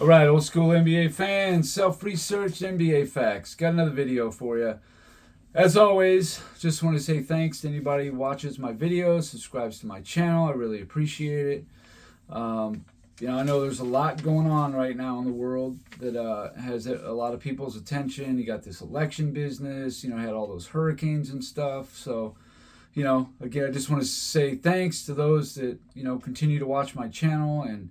All right, old school NBA fans, self-research NBA facts. Got another video for you. As always, just want to say thanks to anybody who watches my videos, subscribes to my channel. I really appreciate it. I know there's a lot going on right now in the world that has a lot of people's attention. You got this election business, had all those hurricanes and stuff. So, again, I just want to say thanks to those that, continue to watch my channel and,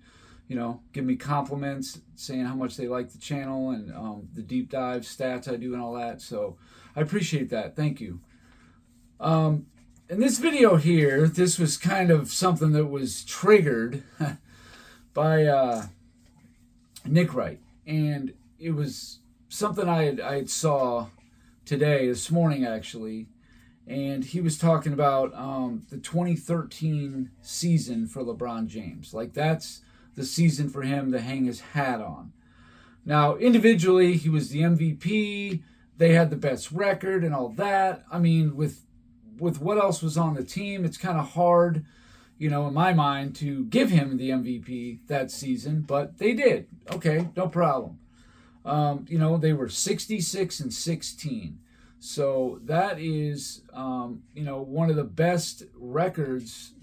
give me compliments, saying how much they like the channel and the deep dive stats I do and all that. So I appreciate that. Thank you. In this video here, this was kind of something that was triggered by Nick Wright. And it was something I had saw this morning actually. And he was talking about the 2013 season for LeBron James. Like that's the season for him to hang his hat on. Now, individually, he was the MVP. They had the best record and all that. I mean, with what else was on the team, it's kind of hard, in my mind, to give him the MVP that season. But they did. Okay, no problem. They were 66-16. So that is, one of the best records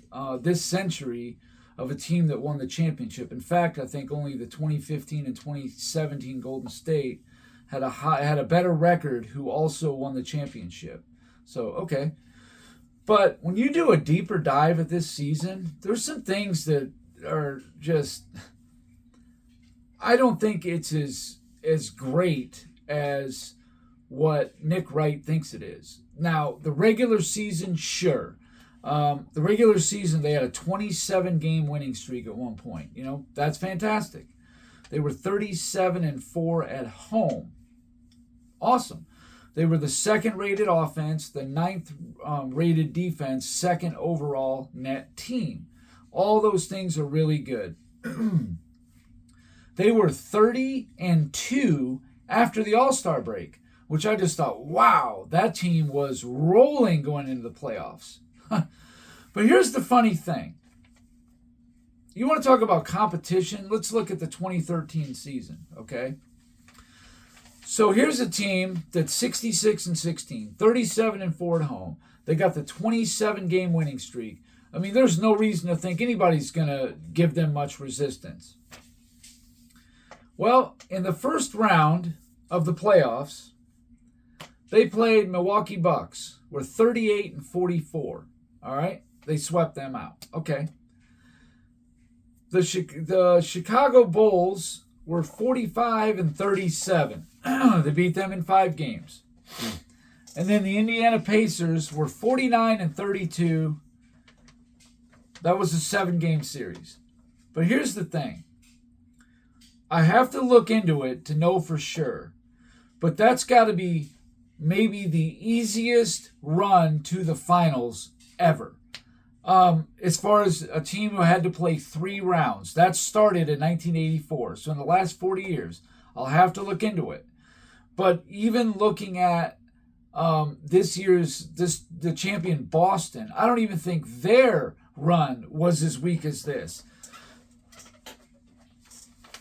this century of a team that won the championship. In fact, I think only the 2015 and 2017 Golden State had a better record who also won the championship. So, okay. But when you do a deeper dive at this season, there's some things that are just, I don't think it's as great as what Nick Wright thinks it is. Now, the regular season, sure. The regular season, they had a 27-game winning streak at one point. That's fantastic. They were 37-4 at home. Awesome. They were the second-rated offense, the ninth-rated defense, second overall net team. All those things are really good. They were 30-2 after the All-Star break, which I just thought, wow, that team was rolling going into the playoffs. But here's the funny thing. You want to talk about competition? Let's look at the 2013 season, okay? So here's a team that's 66-16, 37-4 at home. They got the 27-game winning streak. I mean, there's no reason to think anybody's going to give them much resistance. Well, in the first round of the playoffs, they played Milwaukee Bucks. Were 38-44. All right? They swept them out. Okay. The Chicago Bulls were 45-37. They beat them in 5 games. And then the Indiana Pacers were 49-32. That was a 7-game series. But here's the thing. I have to look into it to know for sure. But that's got to be maybe the easiest run to the finals ever. As far as a team who had to play 3 rounds. That started in 1984. So in the last 40 years, I'll have to look into it. But even looking at this year's the champion Boston, I don't even think their run was as weak as this.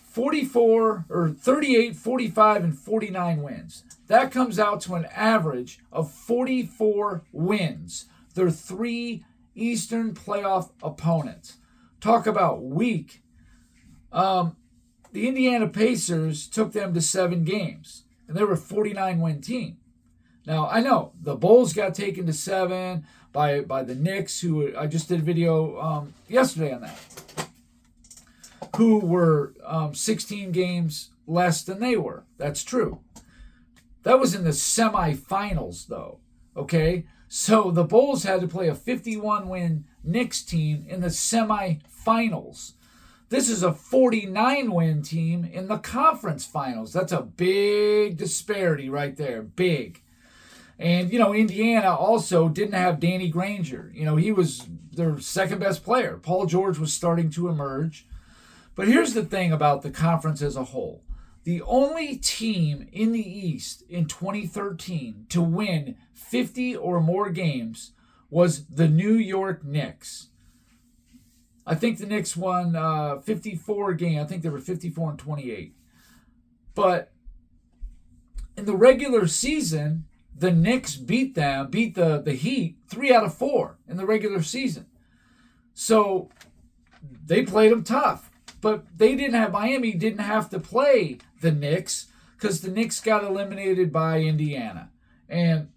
44 or 38, 45, and 49 wins. That comes out to an average of 44 wins. They're 3 Eastern playoff opponents. Talk about weak. The Indiana Pacers took them to 7 games, and they were a 49-win team. Now, I know the Bulls got taken to 7 by the Knicks, who I just did a video yesterday on that, who were 16 games less than they were. That's true. That was in the semifinals, though. Okay? So the Bulls had to play a 51-win Knicks team in the semifinals. This is a 49-win team in the conference finals. That's a big disparity right there. Big. And, Indiana also didn't have Danny Granger. He was their second-best player. Paul George was starting to emerge. But here's the thing about the conference as a whole. The only team in the East in 2013 to win 50 or more games was the New York Knicks. I think the Knicks won 54 games. I think they were 54-28. But in the regular season, the Knicks beat the Heat 3 out of 4 in the regular season. So they played them tough. But Miami didn't have to play the Knicks because the Knicks got eliminated by Indiana. And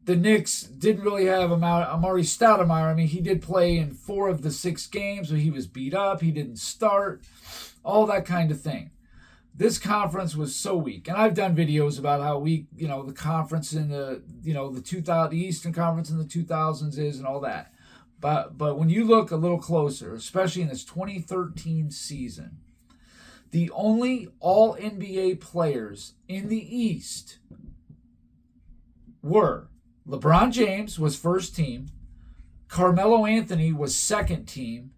the Knicks didn't really have Amari Stoudemire. I mean, he did play in 4 of the 6 games, but he was beat up. He didn't start. All that kind of thing. This conference was so weak. And I've done videos about how weak, the conference in the Eastern Conference in the 2000s is and all that. But when you look a little closer, especially in this 2013 season, the only all-NBA players in the East were LeBron James was first team, Carmelo Anthony was second team,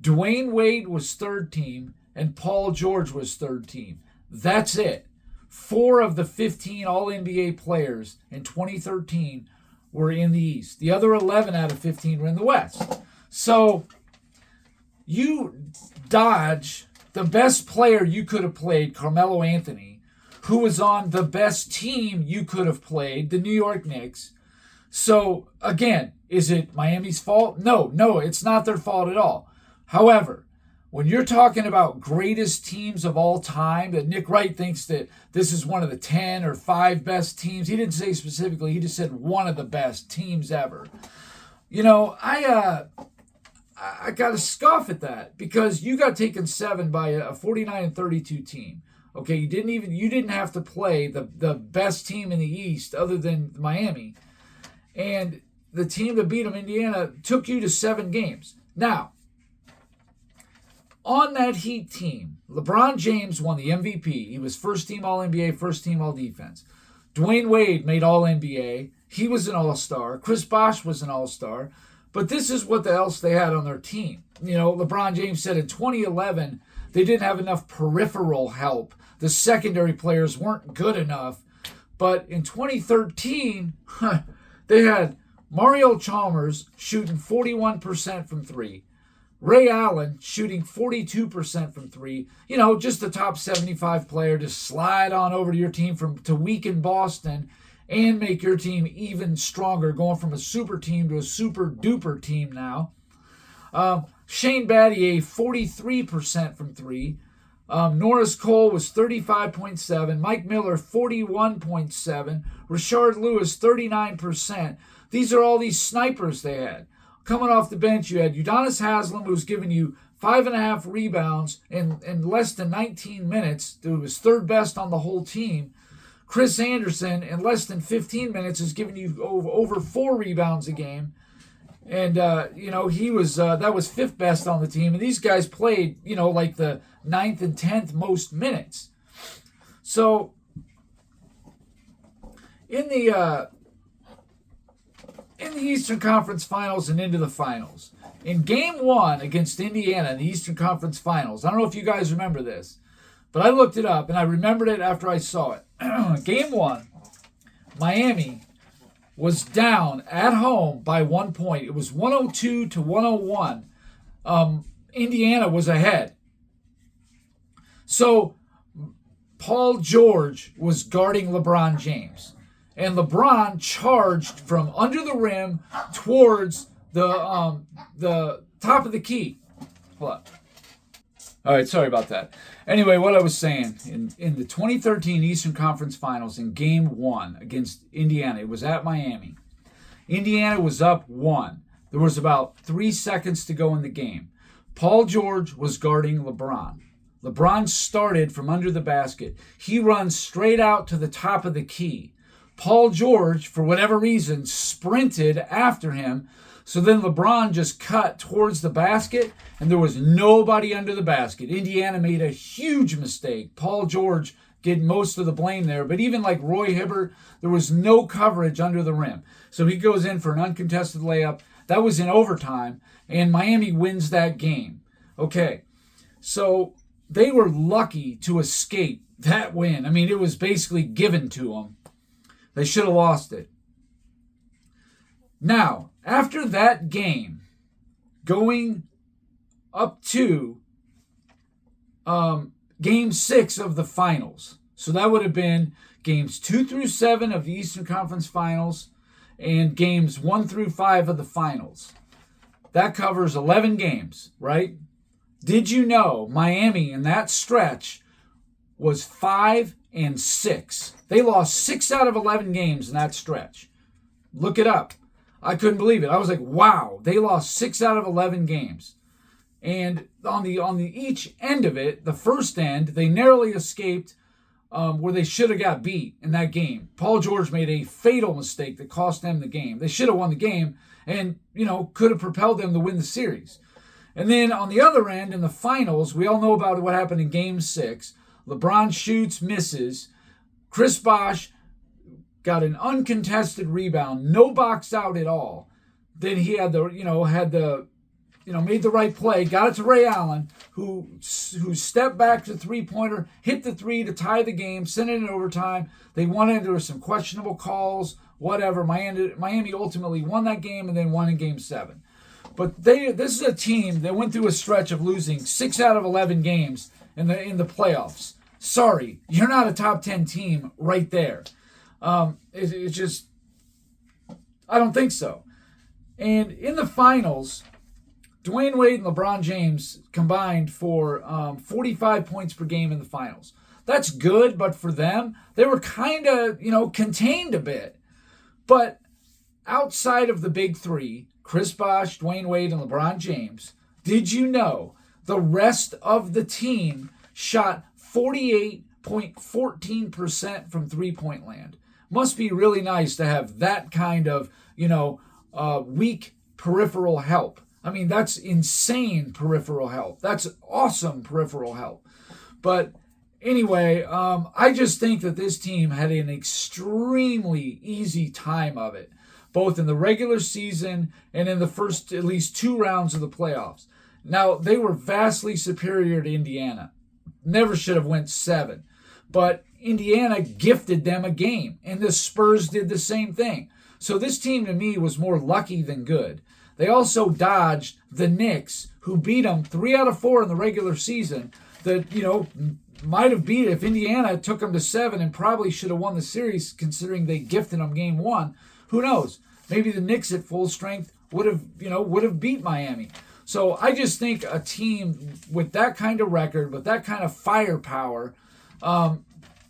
Dwayne Wade was third team, and Paul George was third team. That's it. 4 of the 15 all-NBA players in 2013 were in the East. The other 11 out of 15 were in the West. So you dodge the best player you could have played, Carmelo Anthony, who was on the best team you could have played, the New York Knicks. So, again, is it Miami's fault? No, it's not their fault at all. However, when you're talking about greatest teams of all time, that Nick Wright thinks that this is one of the 10 or 5 best teams. He didn't say specifically. He just said one of the best teams ever. I got to scoff at that because you got taken 7 by a 49-32 team. Okay, you didn't have to play the best team in the East other than Miami. And the team that beat them, Indiana, took you to 7 games. Now, on that Heat team, LeBron James won the MVP. He was first team All-NBA, first team All-Defense. Dwayne Wade made All-NBA. He was an All-Star. Chris Bosh was an All-Star. But this is what else they had on their team. LeBron James said in 2011, they didn't have enough peripheral help. The secondary players weren't good enough. But in 2013, they had Mario Chalmers shooting 41% from 3. Ray Allen shooting 42% from 3. Just the top 75 player to slide on over to your team to weaken Boston and make your team even stronger, going from a super team to a super duper team now. Shane Battier, 43% from 3. Norris Cole was 35.7. Mike Miller, 41.7. Rashard Lewis, 39%. These are all these snipers they had. Coming off the bench, you had Udonis Haslem, who was giving you 5.5 rebounds in less than 19 minutes. It was third best on the whole team. Chris Anderson, in less than 15 minutes, is giving you over 4 rebounds a game. And, he was that was 5th best on the team. And these guys played, like the 9th and 10th most minutes. So, in the Eastern Conference Finals and into the Finals, in Game 1 against Indiana in the Eastern Conference Finals, I don't know if you guys remember this, but I looked it up and I remembered it after I saw it. Game 1, Miami was down at home by 1 point. It was 102-101. Indiana was ahead. So Paul George was guarding LeBron James. And LeBron charged from under the rim towards the top of the key. Hold up. All right, sorry about that. Anyway, what I was saying, in the 2013 Eastern Conference Finals in Game 1 against Indiana, it was at Miami. Indiana was up 1. There was about 3 seconds to go in the game. Paul George was guarding LeBron. LeBron started from under the basket. He runs straight out to the top of the key. Paul George, for whatever reason, sprinted after him. So then LeBron just cut towards the basket, and there was nobody under the basket. Indiana made a huge mistake. Paul George get most of the blame there, but even like Roy Hibbert, there was no coverage under the rim. So he goes in for an uncontested layup. That was in overtime, and Miami wins that game. Okay, so they were lucky to escape that win. I mean, it was basically given to them. They should have lost it. Now, after that game, going up to Game 6 of the finals. So that would have been games 2 through 7 of the Eastern Conference Finals and games 1 through 5 of the finals. That covers 11 games, right? Did you know Miami in that stretch was 5-6? They lost 6 out of 11 games in that stretch. Look it up. I couldn't believe it. I was like, wow, they lost 6 out of 11 games. And on the each end of it, the first end, they narrowly escaped where they should have got beat in that game. Paul George made a fatal mistake that cost them the game. They should have won the game and, could have propelled them to win the series. And then on the other end, in the finals, we all know about what happened in Game 6. LeBron shoots, misses. Chris Bosh got an uncontested rebound, no box out at all. Then he had made the right play, got it to Ray Allen, who stepped back to three-pointer, hit the three to tie the game, sent it in overtime. They won it. There were some questionable calls, whatever. Miami ultimately won that game and then won in Game 7. But this is a team that went through a stretch of losing 6 out of 11 games in the playoffs. Sorry, you're not a top 10 team right there. It's just, I don't think so. And in the finals, Dwayne Wade and LeBron James combined for 45 points per game in the finals. That's good, but for them, they were kind of, contained a bit. But outside of the big three, Chris Bosh, Dwayne Wade, and LeBron James, did you know the rest of the team shot 48.14% from three-point land? Must be really nice to have that kind of, weak peripheral help. I mean, that's insane peripheral help. That's awesome peripheral help. But anyway, I just think that this team had an extremely easy time of it, both in the regular season and in the first at least 2 rounds of the playoffs. Now, they were vastly superior to Indiana. Never should have went 7. But Indiana gifted them a game, and the Spurs did the same thing. So this team, to me, was more lucky than good. They also dodged the Knicks, who beat them 3 out of 4 in the regular season. That, might have beat it if Indiana took them to 7 and probably should have won the series, considering they gifted them Game 1. Who knows? Maybe the Knicks at full strength would have beat Miami. So I just think a team with that kind of record, with that kind of firepower,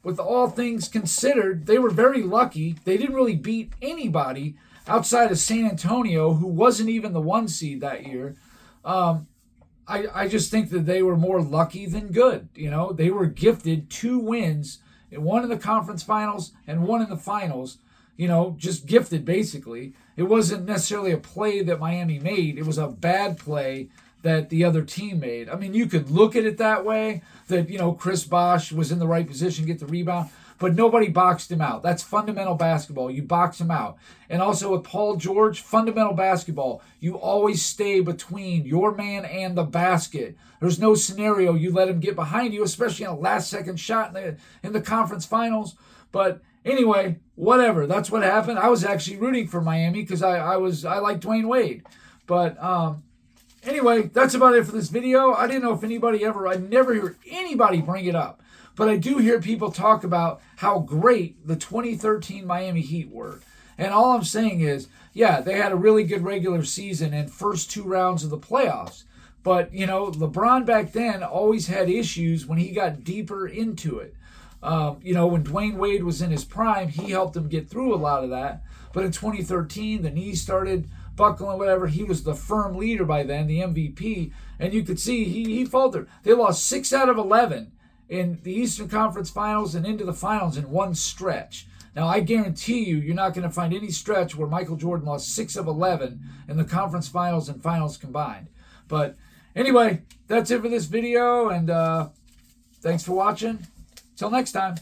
with all things considered, they were very lucky. They didn't really beat anybody outside of San Antonio, who wasn't even the 1 seed that year. I just think that they were more lucky than good. They were gifted 2 wins, one in the conference finals and one in the finals. Just gifted, basically. It wasn't necessarily a play that Miami made. It was a bad play that the other team made. I mean, you could look at it that way, that, Chris Bosh was in the right position to get the rebound, but nobody boxed him out. That's fundamental basketball. You box him out. And also with Paul George, fundamental basketball, you always stay between your man and the basket. There's no scenario you let him get behind you, especially on a last-second shot in the conference finals. But anyway, whatever. That's what happened. I was actually rooting for Miami because I like Dwayne Wade. But anyway, that's about it for this video. I didn't know if I never hear anybody bring it up. But I do hear people talk about how great the 2013 Miami Heat were. And all I'm saying is, yeah, they had a really good regular season and first 2 rounds of the playoffs. But, LeBron back then always had issues when he got deeper into it. When Dwayne Wade was in his prime, he helped him get through a lot of that. But in 2013, the knees started buckling, whatever. He was the firm leader by then, the MVP. And you could see he faltered. They lost 6 out of 11 in the Eastern Conference Finals and into the finals in one stretch. Now, I guarantee you're not going to find any stretch where Michael Jordan lost 6 of 11 in the conference finals and finals combined. But anyway, that's it for this video, and thanks for watching. Till next time.